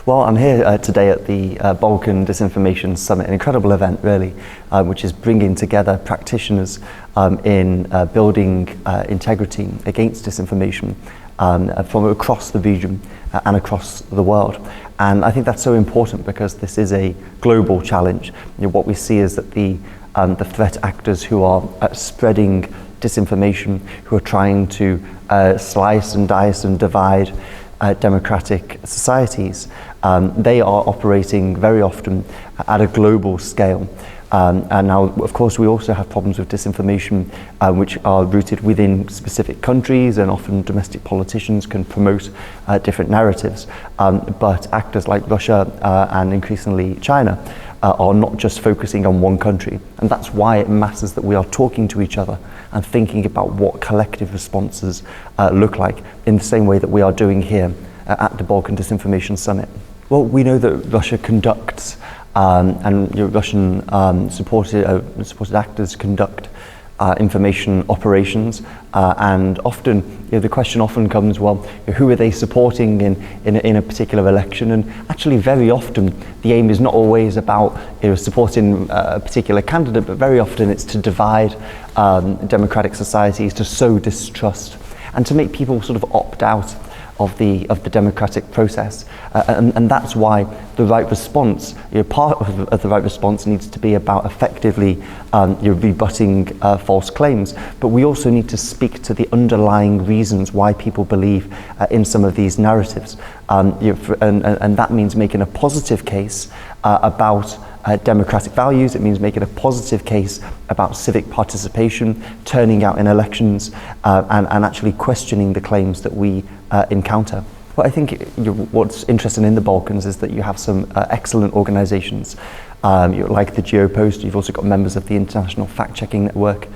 Well, I'm here today at the Balkan Disinformation Summit, an incredible event really, which is bringing together practitioners in building integrity against disinformation from across the region and across the world. And I think that's so important because this is a global challenge. What we see is that the threat actors who are spreading disinformation, who are trying to slice and dice and divide democratic societies, they are operating very often at a global scale. And now, of course, we also have problems with disinformation which are rooted within specific countries, and often domestic politicians can promote different narratives. But actors like Russia and increasingly China are not just focusing on one country. And that's why it matters that we are talking to each other and thinking about what collective responses look like, in the same way that we are doing here at the Balkan Disinformation Summit. Well, we know that Russia conducts and Russian supported actors conduct information operations, and often the question often comes, well, who are they supporting in a particular election? And actually, very often the aim is not always about supporting a particular candidate, but very often it's to divide democratic societies, to sow distrust, and to make people sort of opt out of the democratic process, and that's why the right response, part of the right response needs to be about effectively rebutting false claims, but we also need to speak to the underlying reasons why people believe in some of these narratives, and that means making a positive case about democratic values. It means making a positive case about civic participation, turning out in elections, and actually questioning the claims that we encounter. Well, I think what's interesting in the Balkans is that you have some excellent organizations like the Geopost. You've also got members of the International Fact-Checking Network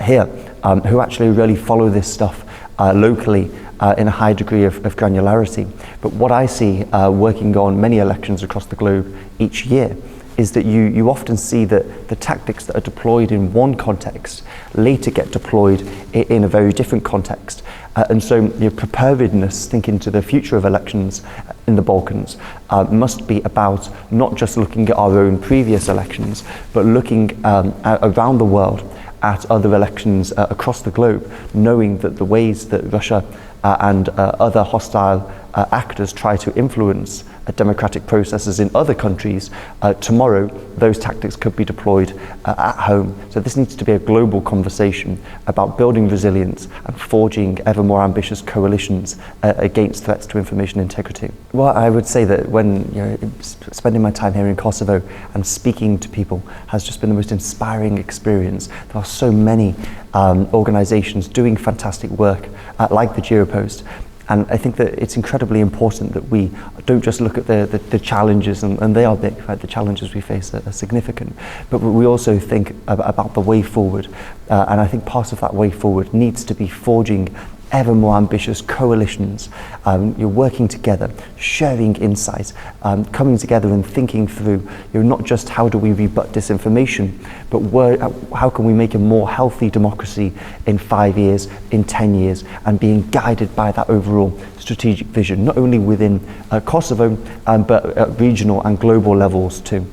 here who actually really follow this stuff locally in a high degree of granularity. But what I see working on many elections across the globe each year is that you often see that the tactics that are deployed in one context later get deployed in a very different context. And so preparedness, thinking to the future of elections in the Balkans, must be about not just looking at our own previous elections, but looking around the world at other elections across the globe, knowing that the ways that Russia and other hostile actors try to influence democratic processes in other countries, tomorrow those tactics could be deployed at home. So this needs to be a global conversation about building resilience and forging ever more ambitious coalitions against threats to information integrity. Well, I would say that when spending my time here in Kosovo and speaking to people has just been the most inspiring experience. There are so many organizations doing fantastic work like the Geopost. And I think that it's incredibly important that we don't just look at the challenges, and they are big, right? The challenges we face are significant, but we also think about the way forward. And I think part of that way forward needs to be forging ever more ambitious coalitions. You're working together, sharing insights, coming together and thinking through not just how do we rebut disinformation, but how can we make a more healthy democracy in 5 years, in 10 years, and being guided by that overall strategic vision, not only within Kosovo, but at regional and global levels too.